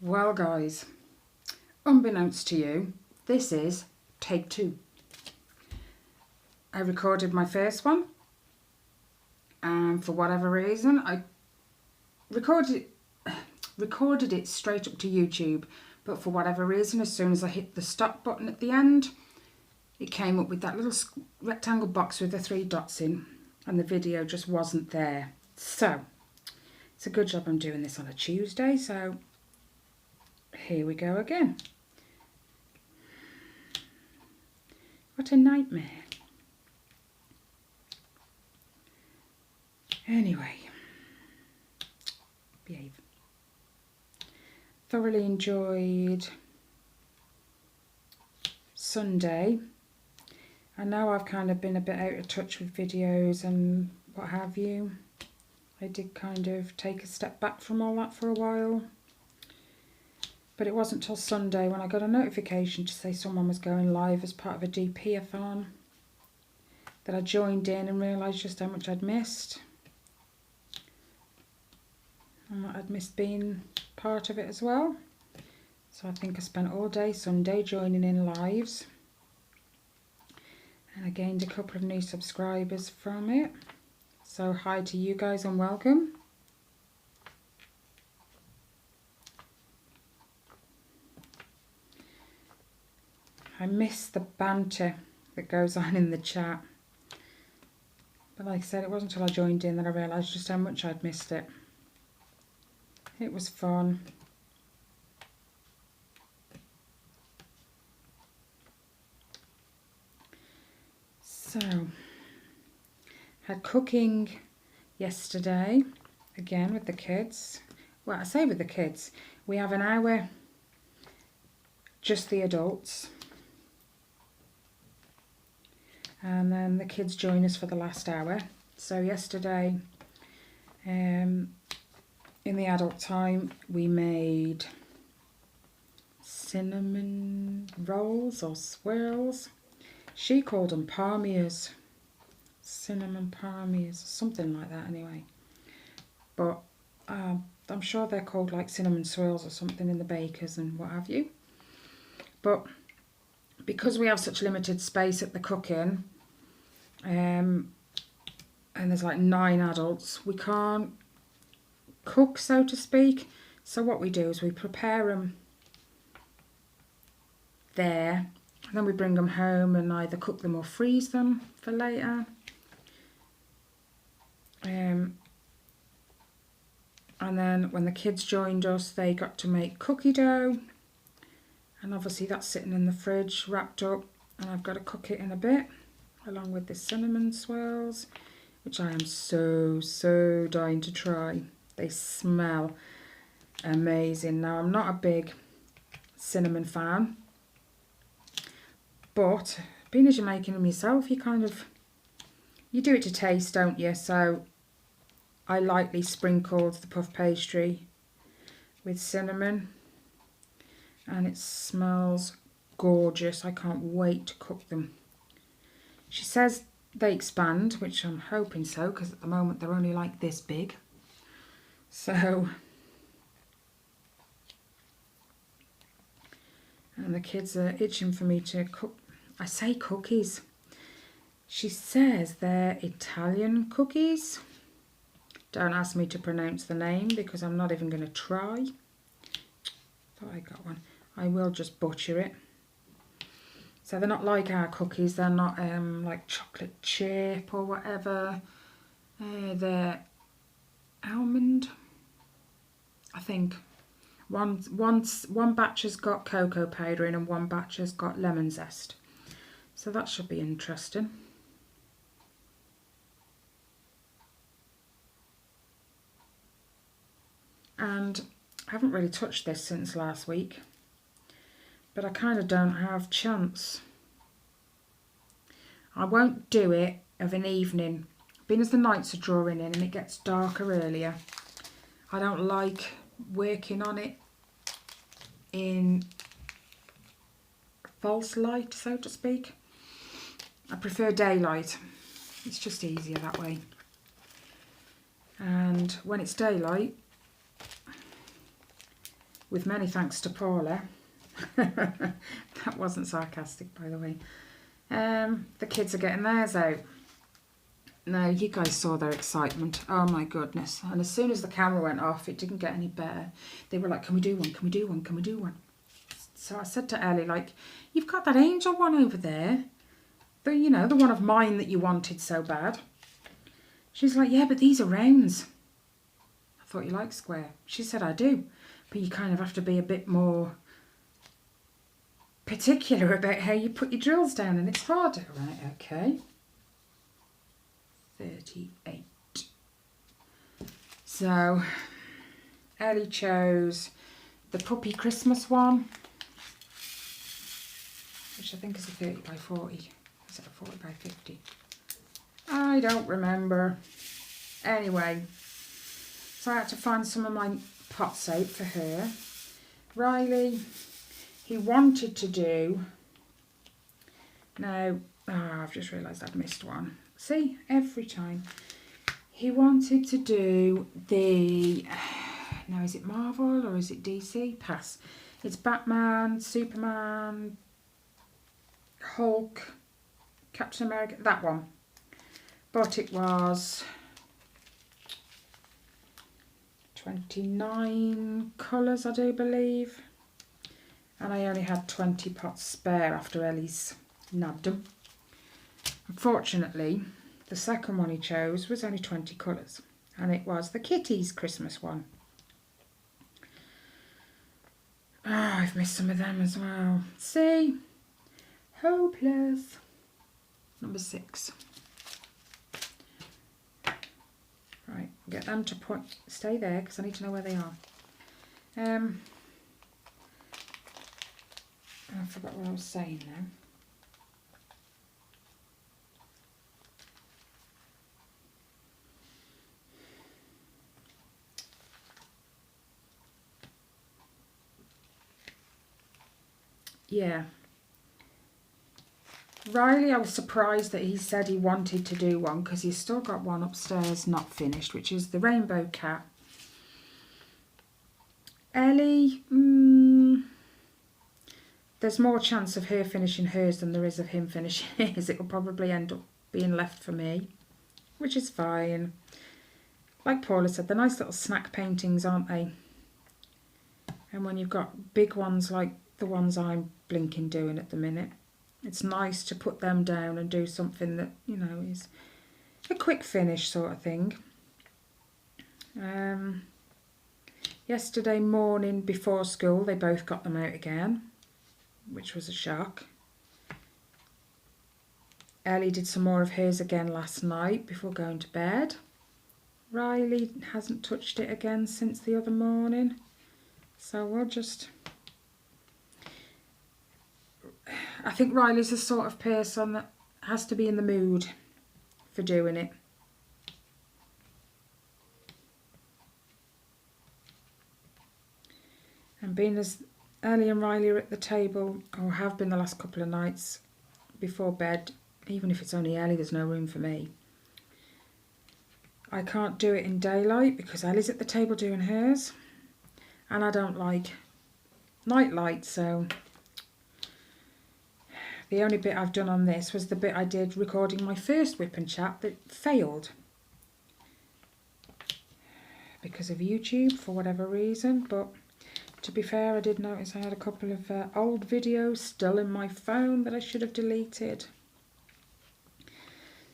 Well guys, unbeknownst to you, this is take 2. I recorded my first one and for whatever reason I recorded it straight up to YouTube, but for whatever reason as soon as I hit the stop button at the end it came up with that little rectangle box with the 3 dots in and the video just wasn't there. So it's a good job I'm doing this on a Tuesday, so here we go again. What a nightmare. Anyway, behave. Thoroughly enjoyed Sunday. I know I've kind of been a bit out of touch with videos and what have you. I did kind of take a step back from all that for a while. But it wasn't till Sunday when I got a notification to say someone was going live as part of a DP-a-thon that I joined in and realised just how much I'd missed. And that I'd missed being part of it as well. So I think I spent all day Sunday joining in lives. And I gained a couple of new subscribers from it. So hi to you guys and welcome. I miss the banter that goes on in the chat. But like I said, it wasn't until I joined in that I realised just how much I'd missed it. It was fun. So, had cooking yesterday, again with the kids. Well, I say with the kids. We have an hour, just the adults. And then the kids join us for the last hour. So yesterday, in the adult time, we made cinnamon rolls or swirls. She called them palmiers, cinnamon palmiers, something like that anyway. But I'm sure they're called like cinnamon swirls or something in the bakers and what have you. But because we have such limited space at the cooking, and there's like 9 adults, we can't cook, so to speak. So what we do is we prepare them there, and then we bring them home and either cook them or freeze them for later. And then when the kids joined us, they got to make cookie dough. And obviously that's sitting in the fridge, wrapped up, and I've got to cook it in a bit, along with the cinnamon swirls, which I am so dying to try. They smell amazing. Now, I'm not a big cinnamon fan, but being as you're making them yourself, you do it to taste, don't you? So I lightly sprinkled the puff pastry with cinnamon. And it smells gorgeous. I can't wait to cook them. She says they expand, which I'm hoping so, because at the moment they're only like this big. So, and the kids are itching for me to cook. I say cookies. She says they're Italian cookies. Don't ask me to pronounce the name because I'm not even going to try. Thought I got one. I will just butcher it. So they're not like our cookies. They're not like chocolate chip or whatever. They're almond. I think one batch has got cocoa powder in and one batch has got lemon zest. So that should be interesting. And I haven't really touched this since last week. But I kind of don't have chance. I won't do it of an evening. Being as the nights are drawing in and it gets darker earlier, I don't like working on it in false light, so to speak. I prefer daylight. It's just easier that way. And when it's daylight, with many thanks to Paula. That wasn't sarcastic, by the way. The kids are getting theirs out. Now, you guys saw their excitement. Oh my goodness. And as soon as the camera went off, it didn't get any better. They were like, can we do one? Can we do one? Can we do one? So I said to Ellie, like, you've got that angel one over there. The, you know, the one of mine that you wanted so bad. She's like, yeah, but these are rounds. I thought you liked square. She said, I do. But you kind of have to be a bit more particular about how you put your drills down, and it's harder. Right, okay. 38. So, Ellie chose the puppy Christmas one, which I think is a 30 by 40. Is it a 40 by 50? I don't remember. Anyway, so I had to find some of my pots out for her. Riley, he wanted to do, now, I've just realised I've missed one. See, every time. He wanted to do the, now is it Marvel or is it DC? Pass. It's Batman, Superman, Hulk, Captain America, that one. But it was 29 colours, I do believe. And I only had 20 pots spare after Ellie's nabbed them. Unfortunately, the second one he chose was only 20 colours, and it was the Kitty's Christmas one. I've missed some of them as well. See? Hopeless. Number 6. Right, get them to stay there because I need to know where they are. I forgot what I was saying now. Yeah. Riley, I was surprised that he said he wanted to do one because he's still got one upstairs not finished, which is the Rainbow Cat. Ellie, there's more chance of her finishing hers than there is of him finishing his. It will probably end up being left for me, which is fine. Like Paula said, they're nice little snack paintings, aren't they? And when you've got big ones like the ones I'm blinking doing at the minute, it's nice to put them down and do something that, you know, is a quick finish sort of thing. Yesterday morning before school, they both got them out again, which was a shock. Ellie did some more of hers again last night before going to bed. Riley hasn't touched it again since the other morning. So we'll just... I think Riley's the sort of person that has to be in the mood for doing it. And being as Ellie and Riley are at the table, or have been the last couple of nights before bed, even if it's only Ellie, there's no room for me. I can't do it in daylight because Ellie's at the table doing hers. And I don't like night light, so the only bit I've done on this was the bit I did recording my first whip and chat that failed because of YouTube for whatever reason. But to be fair, I did notice I had a couple of old videos still in my phone that I should have deleted.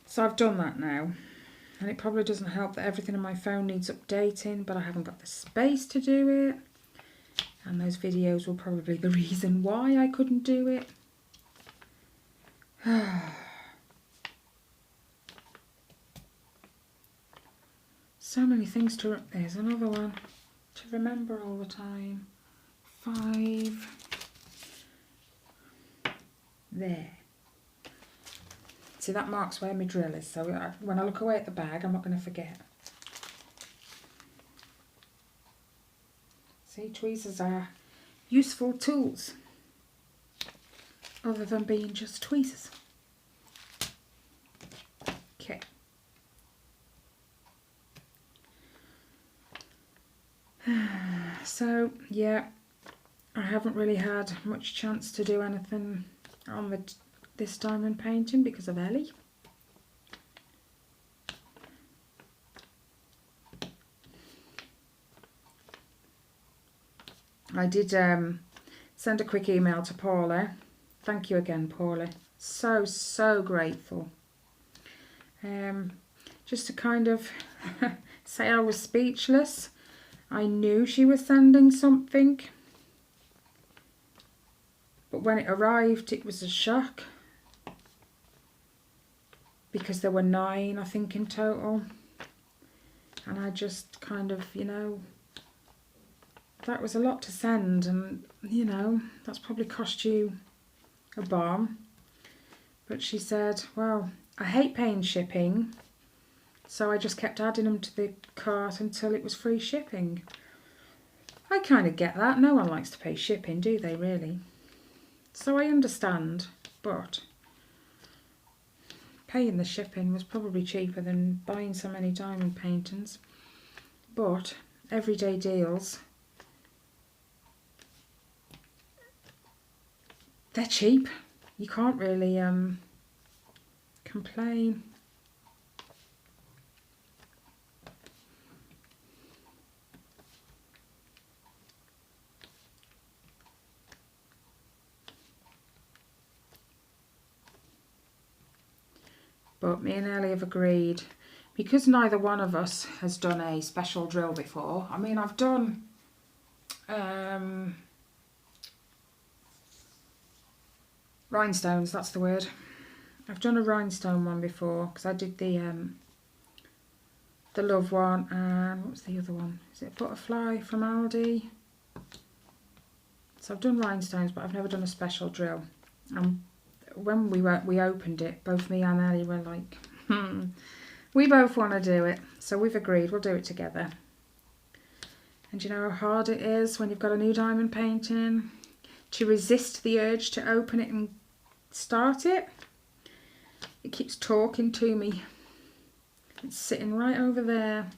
So I've done that now. And it probably doesn't help that everything on my phone needs updating, but I haven't got the space to do it. And those videos were probably the reason why I couldn't do it. So many things to... There's another one to remember all the time. 5. There. See, that marks where my drill is, so when I look away at the bag, I'm not going to forget. See, tweezers are useful tools, other than being just tweezers. Okay. So, yeah, I haven't really had much chance to do anything on this diamond painting because of Ellie. I did send a quick email to Paula. Thank you again, Paula. So grateful. Just to kind of say I was speechless. I knew she was sending something. But when it arrived, it was a shock. Because there were 9, I think, in total. And I just kind of, you know, that was a lot to send. And, you know, that's probably cost you a bomb. But she said, well, I hate paying shipping. So I just kept adding them to the cart until it was free shipping. I kind of get that. No one likes to pay shipping, do they, really? So I understand, but paying the shipping was probably cheaper than buying so many diamond paintings. But everyday deals, they're cheap. You can't really complain. But me and Ellie have agreed, because neither one of us has done a special drill before. I mean, I've done rhinestones, that's the word. I've done a rhinestone one before, because I did the love one, and what's the other one? Is it butterfly from Aldi? So I've done rhinestones, but I've never done a special drill. When we opened it, both me and Ellie were like, we both want to do it. So we've agreed we'll do it together. And you know how hard it is when you've got a new diamond painting to resist the urge to open it and start it? It keeps talking to me. It's sitting right over there.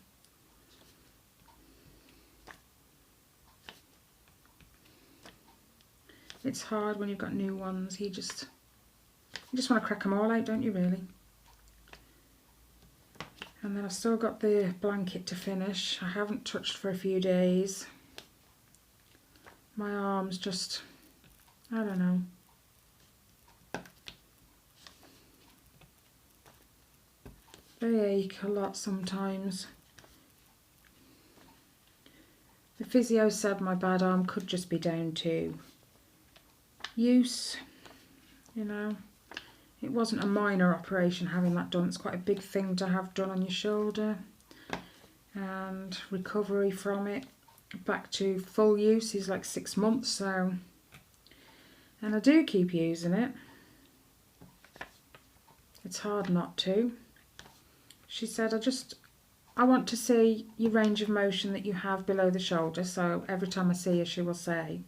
It's hard when you've got new ones. You just want to crack them all out, don't you, really? And then I've still got the blanket to finish. I haven't touched for a few days. My arms just, I don't know. They ache a lot sometimes. The physio said my bad arm could just be down to use, you know. It wasn't a minor operation having that done. It's quite a big thing to have done on your shoulder. And recovery from it back to full use is like 6 months. So, and I do keep using it. It's hard not to. She said, I want to see your range of motion that you have below the shoulder. So every time I see her, she will say,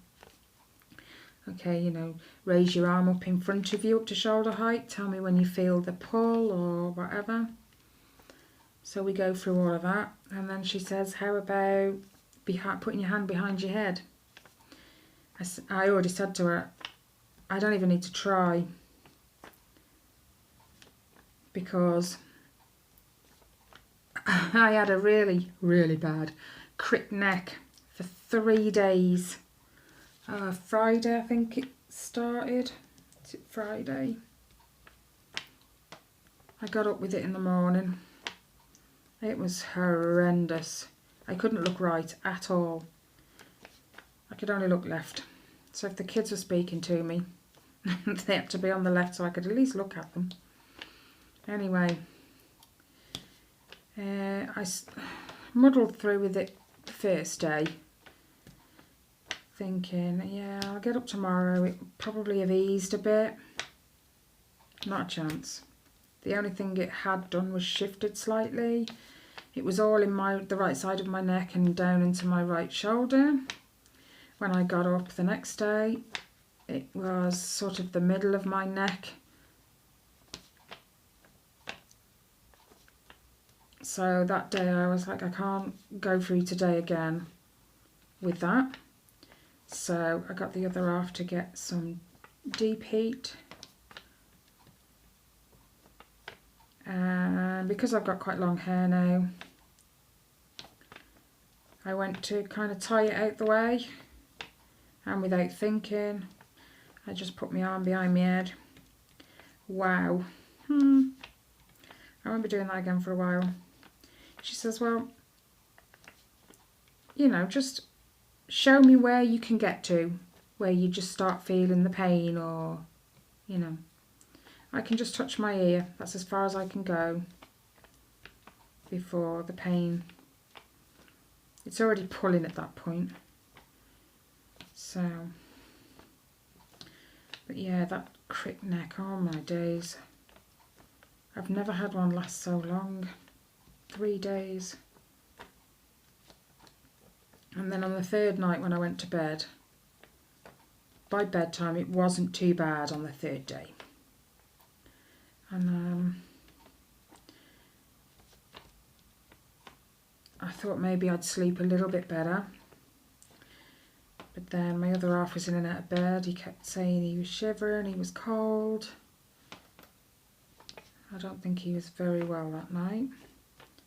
okay, you know, raise your arm up in front of you up to shoulder height. Tell me when you feel the pull or whatever. So we go through all of that. And then she says, how about putting your hand behind your head? I already said to her, I don't even need to try. Because I had a really, really bad crick neck for 3 days. Friday, I think it started. Is it Friday? I got up with it in the morning. It was horrendous. I couldn't look right at all. I could only look left. So if the kids were speaking to me, they had to be on the left so I could at least look at them. Anyway, I muddled through with it the first day, thinking, yeah, I'll get up tomorrow. It probably have eased a bit. Not a chance. The only thing it had done was shifted slightly. It was all in the right side of my neck and down into my right shoulder. When I got up the next day, it was sort of the middle of my neck. So that day I was like, I can't go through today again with that. So I got the other half to get some deep heat. And because I've got quite long hair now, I went to kind of tie it out the way, and without thinking, I just put my arm behind my head. Wow. I won't be doing that again for a while. She says, well, you know, just show me where you can get to, where you just start feeling the pain, or, you know, I can just touch my ear. That's as far as I can go before the pain. It's already pulling at that point. So, but yeah, that crick neck, oh my days. I've never had one last so long. 3 days. And then on the third night when I went to bed, by bedtime it wasn't too bad on the third day. And I thought maybe I'd sleep a little bit better. But then my other half was in and out of bed. He kept saying he was shivering, he was cold. I don't think he was very well that night.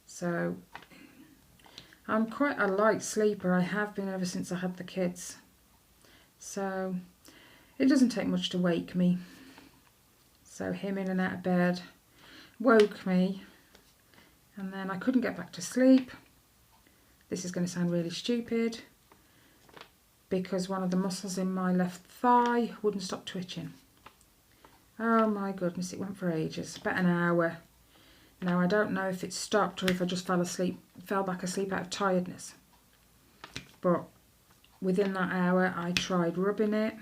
So I'm quite a light sleeper. I have been ever since I had the kids. So it doesn't take much to wake me. So him in and out of bed woke me, and then I couldn't get back to sleep. This is going to sound really stupid, because one of the muscles in my left thigh wouldn't stop twitching. Oh my goodness, it went for ages, about an hour. Now I don't know if it stopped or if I just fell back asleep out of tiredness. But within that hour I tried rubbing it.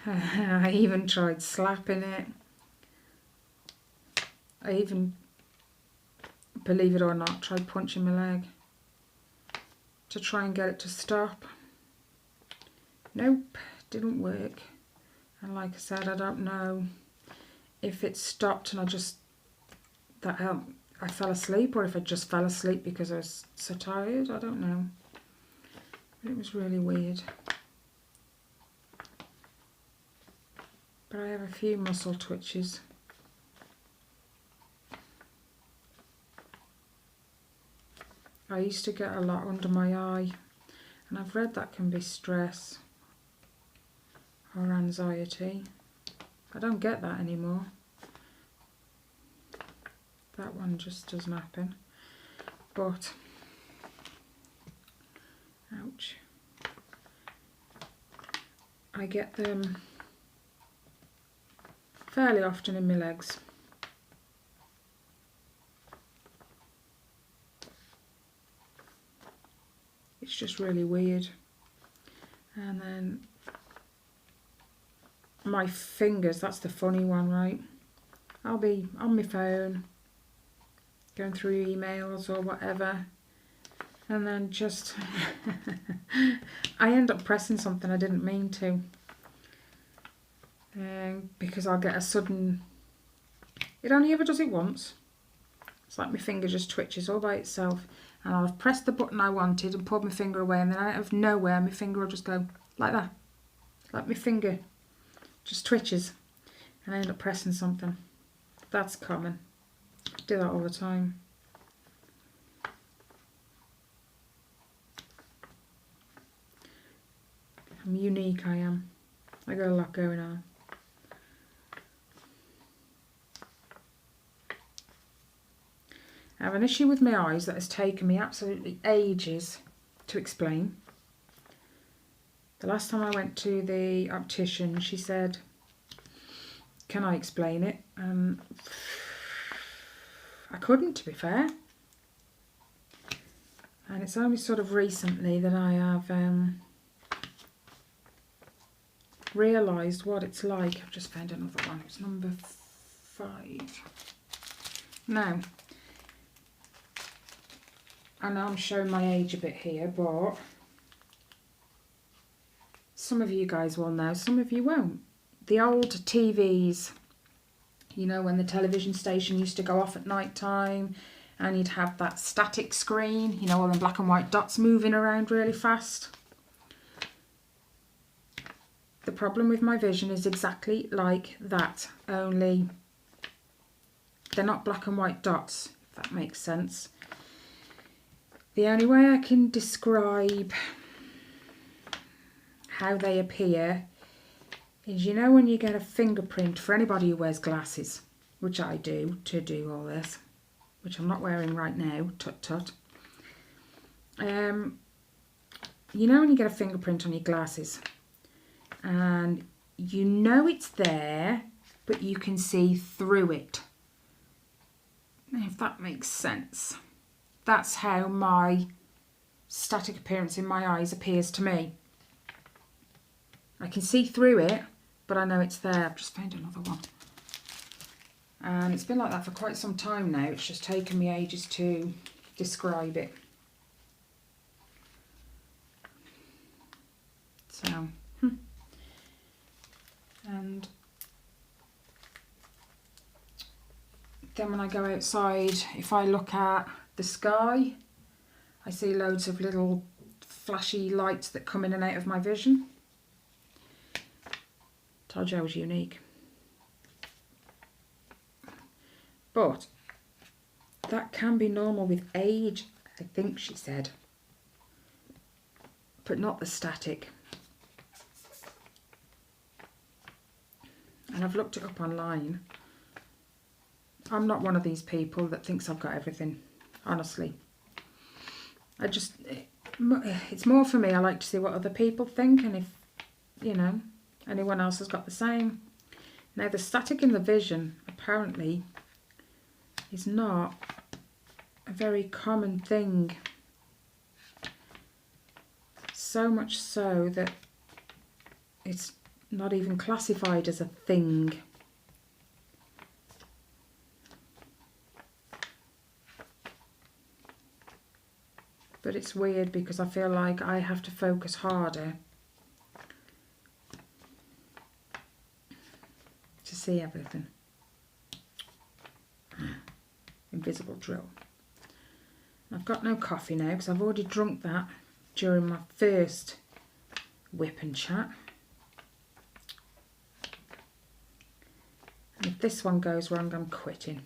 I even tried slapping it. I even, believe it or not, tried punching my leg to try and get it to stop. Nope, didn't work. And like I said, I don't know if it stopped and I fell asleep, or if I just fell asleep because I was so tired. I don't know. But it was really weird. But I have a few muscle twitches. I used to get a lot under my eye, and I've read that can be stress or anxiety. I don't get that anymore. That one just doesn't happen. But, ouch. I get them fairly often in my legs. It's just really weird. And then my fingers, that's the funny one, right? I'll be on my phone, going through emails or whatever, and then just I end up pressing something I didn't mean to, because I'll get a sudden, it only ever does it once. It's like my finger just twitches all by itself, and I'll have pressed the button I wanted and pulled my finger away, and then out of nowhere my finger will just go like that, like my finger just twitches, and I end up pressing something. That's common. I do that all the time. I'm unique, I am. I got a lot going on. I have an issue with my eyes that has taken me absolutely ages to explain. The last time I went to the optician, she said, can I explain it? I couldn't, to be fair. And it's only sort of recently that I have realised what it's like. I've just found another one. It's number 5. Now, I know I'm showing my age a bit here, but some of you guys will know, some of you won't. The old TVs, you know, when the television station used to go off at night time and you'd have that static screen, you know, all the black and white dots moving around really fast. the problem with my vision is exactly like that, only they're not black and white dots, if that makes sense. The only way I can describe how they appear is, you know when you get a fingerprint, for anybody who wears glasses, which I do to do all this, which I'm not wearing right now, tut tut. You know when you get a fingerprint on your glasses and you know it's there, but you can see through it. If that makes sense. That's how my static appearance in my eyes appears to me. I can see through it, but I know it's there. I've just found another one. And it's been like that for quite some time now. It's just taken me ages to describe it. So, and then when I go outside, if I look at the sky, I see loads of little flashy lights that come in and out of my vision. Told you I was unique. But that can be normal with age, I think she said. But not the static. And I've looked it up online. I'm not one of these people that thinks I've got everything, honestly. It's more for me, I like to see what other people think, and if, you know, anyone else has got the same. Now the static in the vision, apparently, is not a very common thing. So much so that it's not even classified as a thing. But it's weird because I feel like I have to focus harder to see everything. Invisible drill. I've got no coffee now because I've already drunk that during my first WIP and chat. And if this one goes wrong, I'm quitting.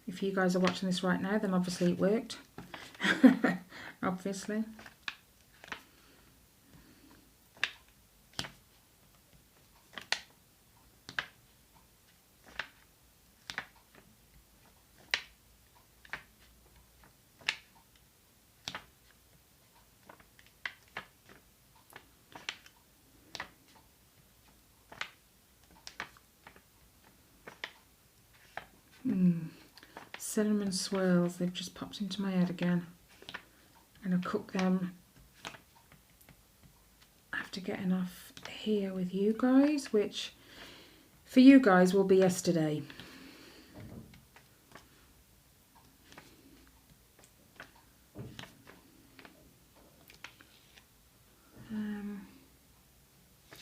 If you guys are watching this right now, then obviously it worked. Obviously. Cinnamon swirls, they've just popped into my head again. And I'll cook them after getting off here with you guys, which for you guys will be yesterday.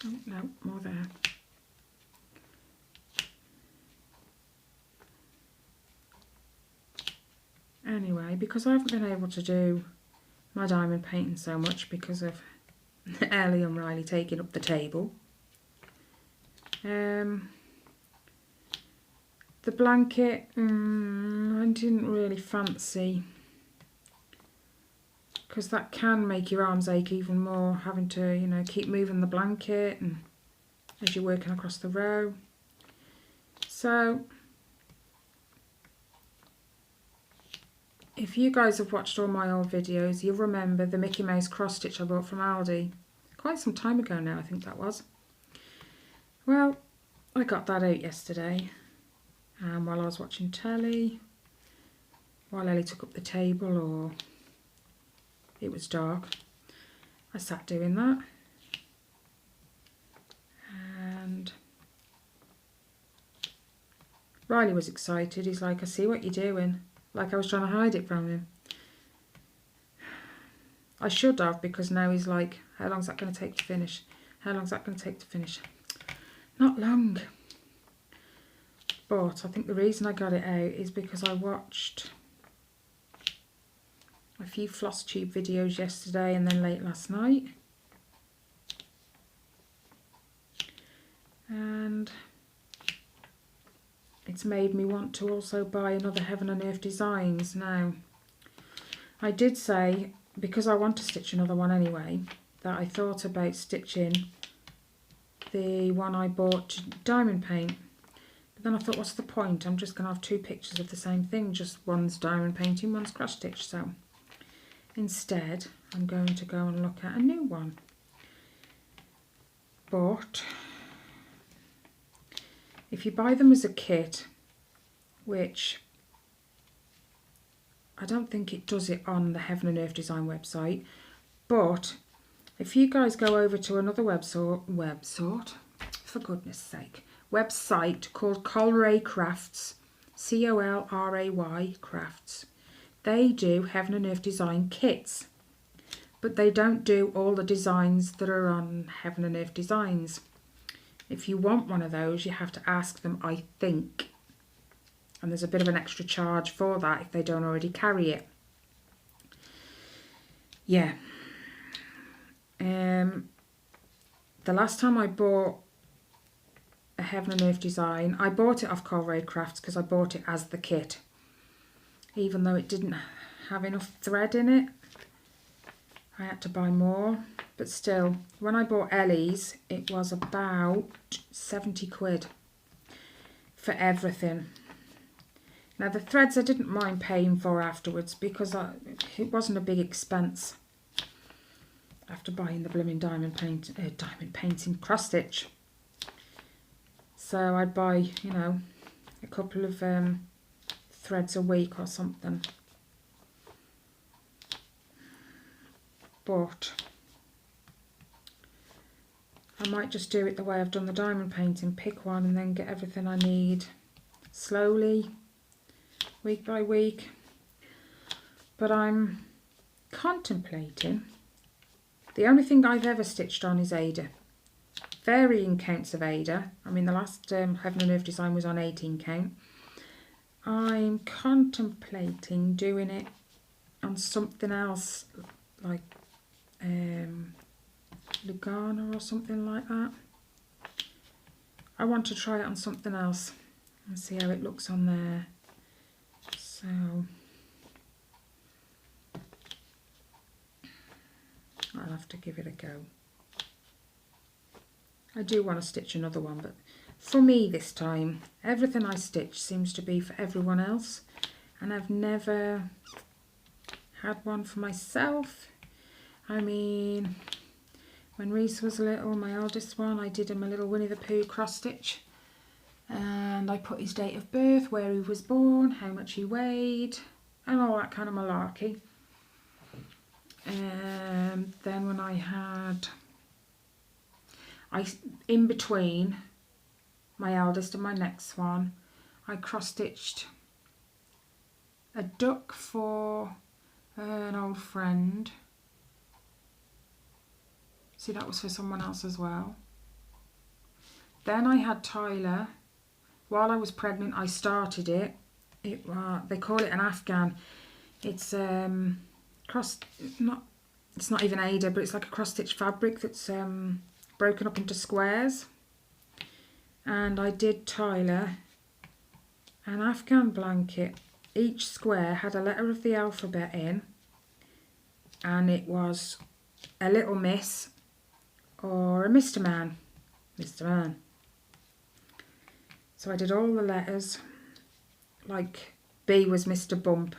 Oh no, more there. Anyway, because I haven't been able to do my diamond painting so much because of Ellie and Riley taking up the table. The blanket, I didn't really fancy, because that can make your arms ache even more, having to, you know, keep moving the blanket and as you're working across the row. So if you guys have watched all my old videos, you'll remember the Mickey Mouse cross stitch I bought from Aldi. Quite some time ago now, I think that was. Well, I got that out yesterday. And while I was watching telly, while Ellie took up the table or it was dark, I sat doing that. And Riley was excited. He's like, I see what you're doing. Like I was trying to hide it from him. I should have, because now he's like, how long's that going to take to finish? How long's that going to take to finish? Not long. But I think the reason I got it out is because I watched a few floss tube videos yesterday and then late last night. And it's made me want to also buy another Heaven and Earth Designs now. I did say, because I want to stitch another one anyway, that I thought about stitching the one I bought to diamond paint. But then I thought, what's the point? I'm just going to have two pictures of the same thing, just one's diamond painting, one's cross stitch. So instead, I'm going to go and look at a new one. But if you buy them as a kit, which I don't think it does it on the Heaven and Earth Design website, but if you guys go over to another website called Colray Crafts, Colray Crafts, they do Heaven and Earth Design kits, but they don't do all the designs that are on Heaven and Earth Designs. If you want one of those, you have to ask them, I think. And there's a bit of an extra charge for that if they don't already carry it. Yeah. The last time I bought a Heaven and Earth Design, I bought it off Colray Crafts because I bought it as the kit. Even though it didn't have enough thread in it, I had to buy more. But still, when I bought Ellie's, it was about 70 quid for everything. Now the threads I didn't mind paying for afterwards because it wasn't a big expense after buying the blooming diamond painting cross stitch. So I'd buy, you know, a couple of threads a week or something. But I might just do it the way I've done the diamond painting, pick one and then get everything I need slowly, week by week. But I'm contemplating, the only thing I've ever stitched on is Ada. Varying counts of Ada. I mean, the last Heaven and Earth Design was on 18 count. I'm contemplating doing it on something else, like Lugana or something like that. I want to try it on something else and see how it looks on there. So I'll have to give it a go. I do want to stitch another one, but for me this time, everything I stitch seems to be for everyone else, and I've never had one for myself. I mean, when Reese was little, my eldest one, I did him a little Winnie the Pooh cross stitch, and I put his date of birth, where he was born, how much he weighed, and all that kind of malarkey. And then when in between my eldest and my next one, I cross stitched a duck for an old friend. See, that was for someone else as well. Then I had Tyler. While I was pregnant, I started it. They call it an Afghan. It's it's not even Ada, but it's like a cross stitch fabric that's broken up into squares. And I did Tyler an Afghan blanket. Each square had a letter of the alphabet in, and it was a little miss or a Mr. Man. Mr. Man. So I did all the letters, like B was Mr. Bump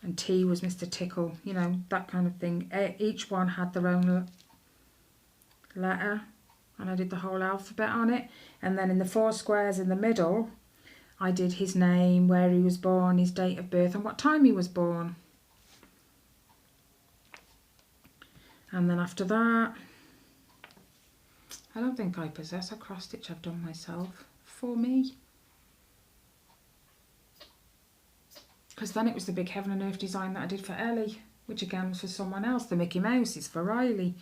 and T was Mr. Tickle, you know, that kind of thing. Each one had their own letter, and I did the whole alphabet on it. And then in the 4 squares in the middle, I did his name, where he was born, his date of birth, and what time he was born. And then after that, I don't think I possess a cross stitch I've done myself for me. Because then it was the big Heaven and Earth Design that I did for Ellie, which again was for someone else. The Mickey Mouse is for Riley.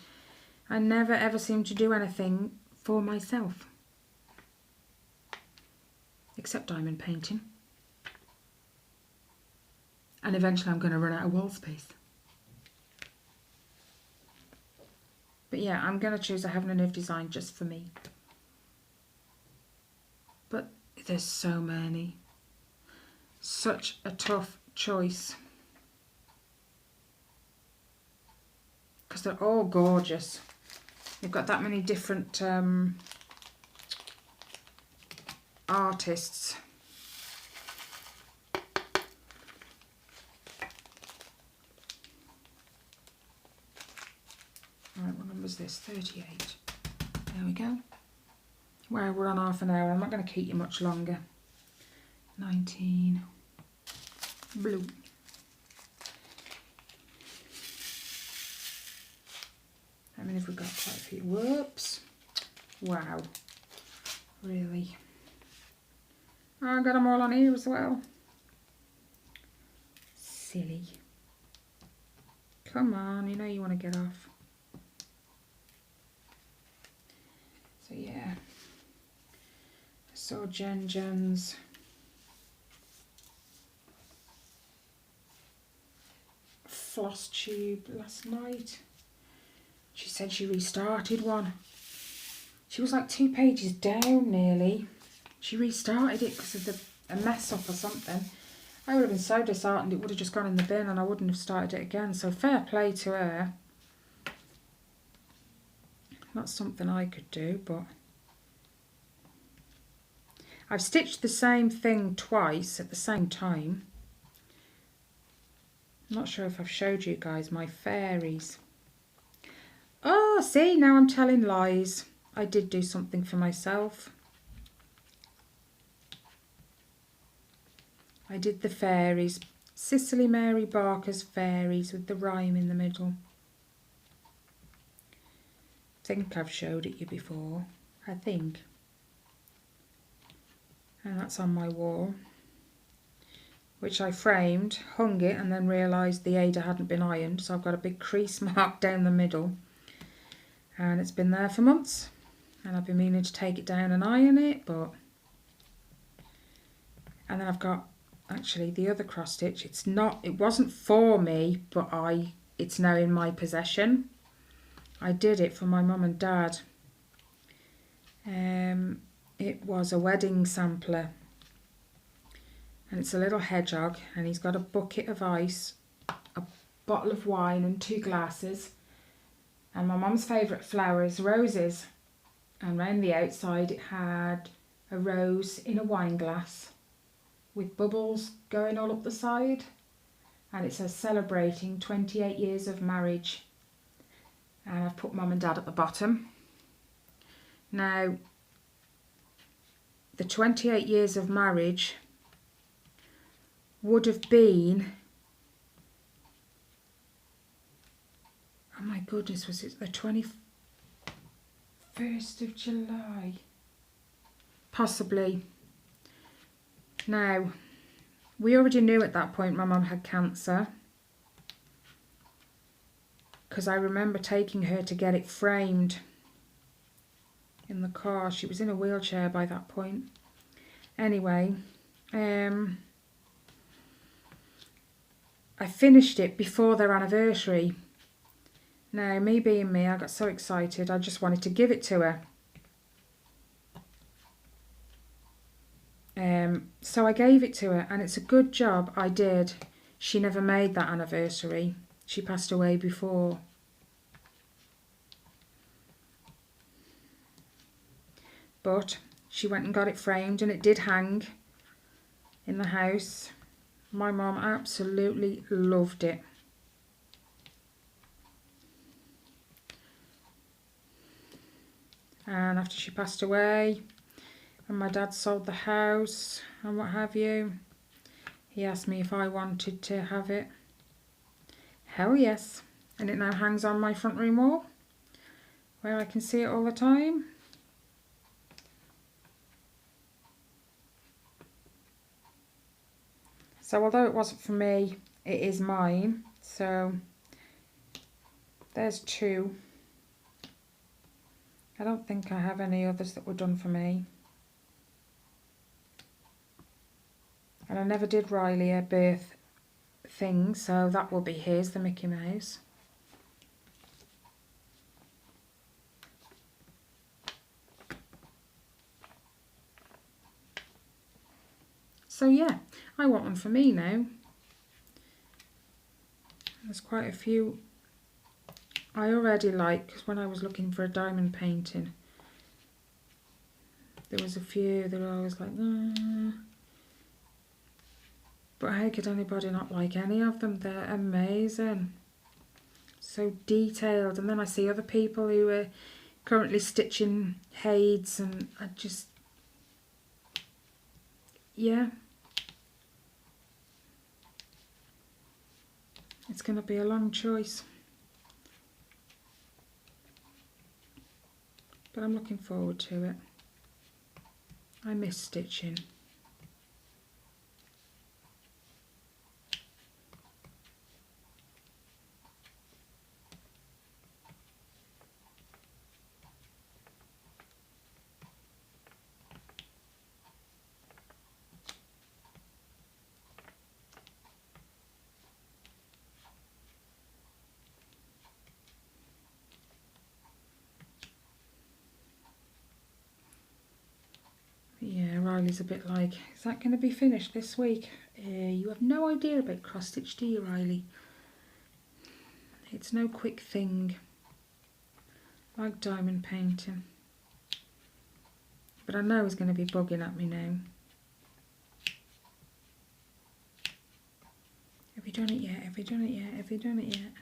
I never ever seem to do anything for myself. Except diamond painting. And eventually I'm going to run out of wall space. But yeah, I'm going to choose a Heaven and Earth design just for me. But there's so many. Such a tough choice. Because they're all gorgeous. You've got that many different artists. Right, what number is this? 38. There we go. Well, we're on half an hour. I'm not going to keep you much longer. 19. Blue. How many have we got? Quite a few. Whoops. Wow. Really. Oh, I got them all on here as well. Silly. Come on, you know you want to get off. So yeah. I saw Jen's floss tube last night. She said she restarted one. She was like 2 pages down nearly. She restarted it because of a mess up or something. I would have been so disheartened it would have just gone in the bin and I wouldn't have started it again. So fair play to her. Not something I could do, but I've stitched the same thing twice at the same time. I'm not sure if I've showed you guys my fairies. Oh, see, now I'm telling lies. I did do something for myself. I did the fairies. Cicely Mary Barker's fairies with the rhyme in the middle. I think I've showed it you before. I think. And that's on my wall. Which I framed, hung it, and then realised the Ada hadn't been ironed. So I've got a big crease mark down the middle. And it's been there for months. And I've been meaning to take it down and iron it, but... And then I've got, actually, the other cross stitch. It wasn't for me, but it's now in my possession. I did it for my mum and dad. It was a wedding sampler. And it's a little hedgehog, and he's got a bucket of ice, a bottle of wine and 2 glasses. And my mum's favourite flower is roses. And round the outside it had a rose in a wine glass with bubbles going all up the side. And it says celebrating 28 years of marriage. And I've put mum and dad at the bottom. Now, the 28 years of marriage would have been, oh my goodness, was it the 21st of July? Possibly. Now, we already knew at that point my mum had cancer, because I remember taking her to get it framed in the car. She was in a wheelchair by that point. Anyway, I finished it before their anniversary. Now, me being me, I got so excited, I just wanted to give it to her. So I gave it to her, and it's a good job I did. She never made that anniversary. She passed away before. But she went and got it framed, and it did hang in the house. My mum absolutely loved it. And after she passed away, and my dad sold the house and what have you, he asked me if I wanted to have it. Hell yes. And it now hangs on my front room wall, where I can see it all the time. So although it wasn't for me, it is mine. So there's 2. I don't think I have any others that were done for me. And I never did Riley a thing, so that will be his, the Mickey Mouse. So yeah, I want one for me now. There's quite a few I already like, because when I was looking for a diamond painting, there was a few that I was like, but how could anybody not like any of them? They're amazing, so detailed. And then I see other people who are currently stitching Hades, and I just, yeah, it's going to be a long choice, but I'm looking forward to it. I miss stitching. Yeah, Riley's a bit like, is that going to be finished this week? You have no idea about cross stitch, do you, Riley? It's no quick thing, like diamond painting. But I know he's going to be bugging at me now. Have you done it yet? Have you done it yet? Have you done it yet?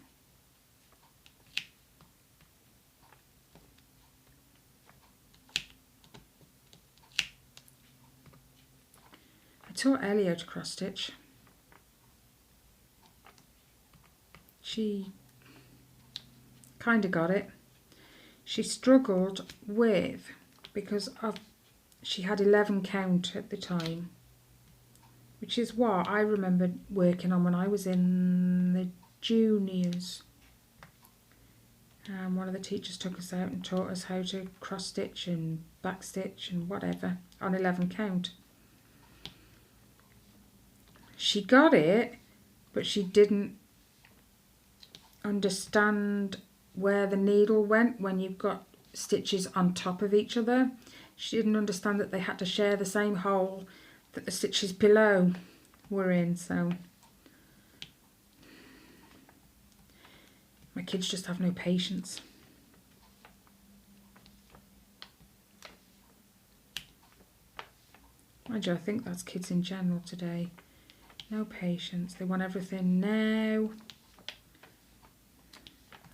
I taught Ellie how to cross stitch. She kind of got it. She struggled with, because she had 11 count at the time, which is what I remember working on when I was in the juniors. One of the teachers took us out and taught us how to cross stitch and back stitch and whatever on 11 count. She got it, but she didn't understand where the needle went when you've got stitches on top of each other. She didn't understand that they had to share the same hole that the stitches below were in, so my kids just have no patience. Mind you, I think that's kids in general today. No patience. They want everything now,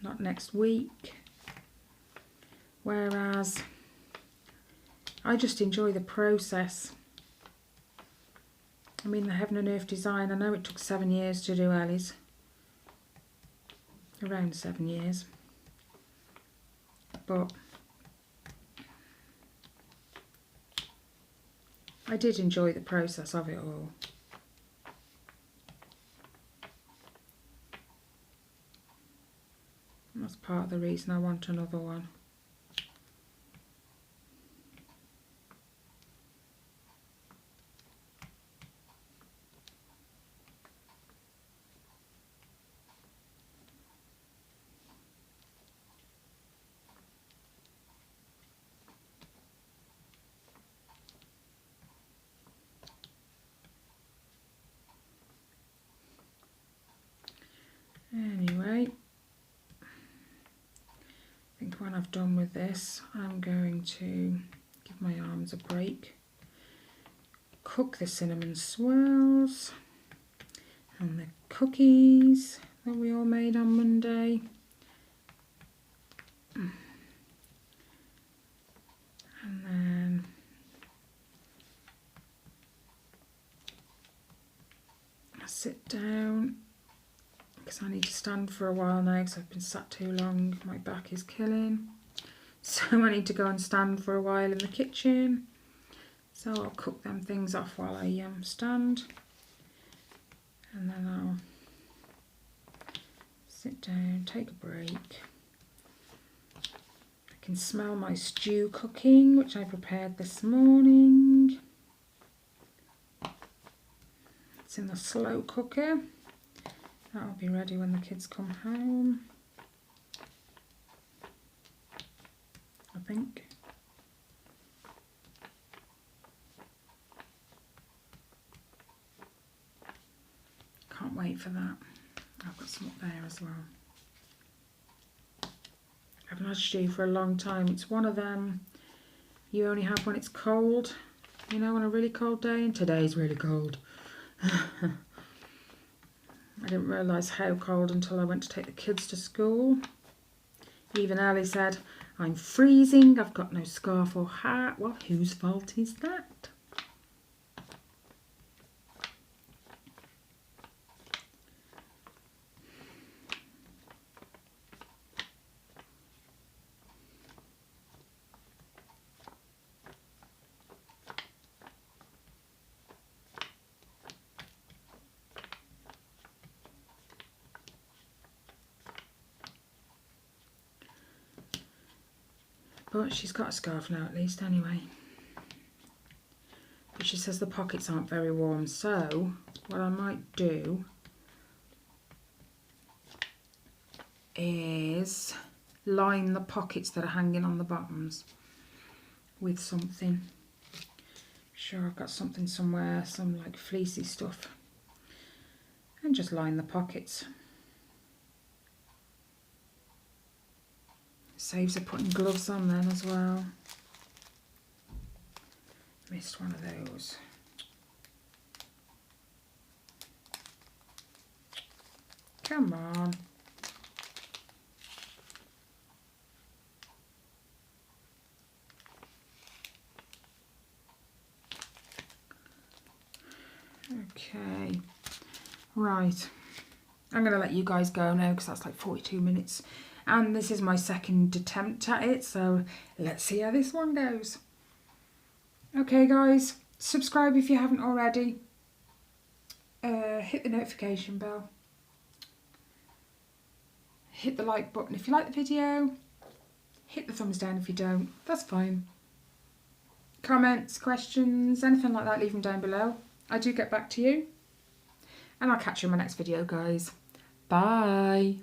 not next week. Whereas I just enjoy the process. I mean, the Heaven and Earth design, I know it took 7 years to do Ellie's. Around 7 years. But I did enjoy the process of it all. And that's part of the reason I want another one. Anyway, I think when I've done with this, I'm going to give my arms a break, cook the cinnamon swirls and the cookies that we all made on Monday. And then I sit down, because I need to stand for a while now because I've been sat too long. My back is killing. So I need to go and stand for a while in the kitchen. So I'll cook them things off while I stand. And then I'll sit down, take a break. I can smell my stew cooking, which I prepared this morning. It's in the slow cooker. That'll be ready when the kids come home, I think. Can't wait for that. I've got some up there as well. I haven't had stew for a long time. It's one of them you only have when it's cold, you know, on a really cold day, and today's really cold. I didn't realise how cold until I went to take the kids to school. Even Ellie said, I'm freezing, I've got no scarf or hat. Well, whose fault is that? But she's got a scarf now at least anyway. But she says the pockets aren't very warm, so what I might do is line the pockets that are hanging on the bottoms with something. Sure, I've got something somewhere, some like fleecy stuff. And just line the pockets. Saves her putting gloves on then as well. Missed one of those. Come on. Okay. Right. I'm going to let you guys go now because that's like 42 minutes. And this is my second attempt at it, so let's see how this one goes. Okay guys, subscribe if you haven't already. Hit the notification bell. Hit the like button if you like the video. Hit the thumbs down if you don't, that's fine. Comments, questions, anything like that, leave them down below. I do get back to you. And I'll catch you in my next video, guys. Bye.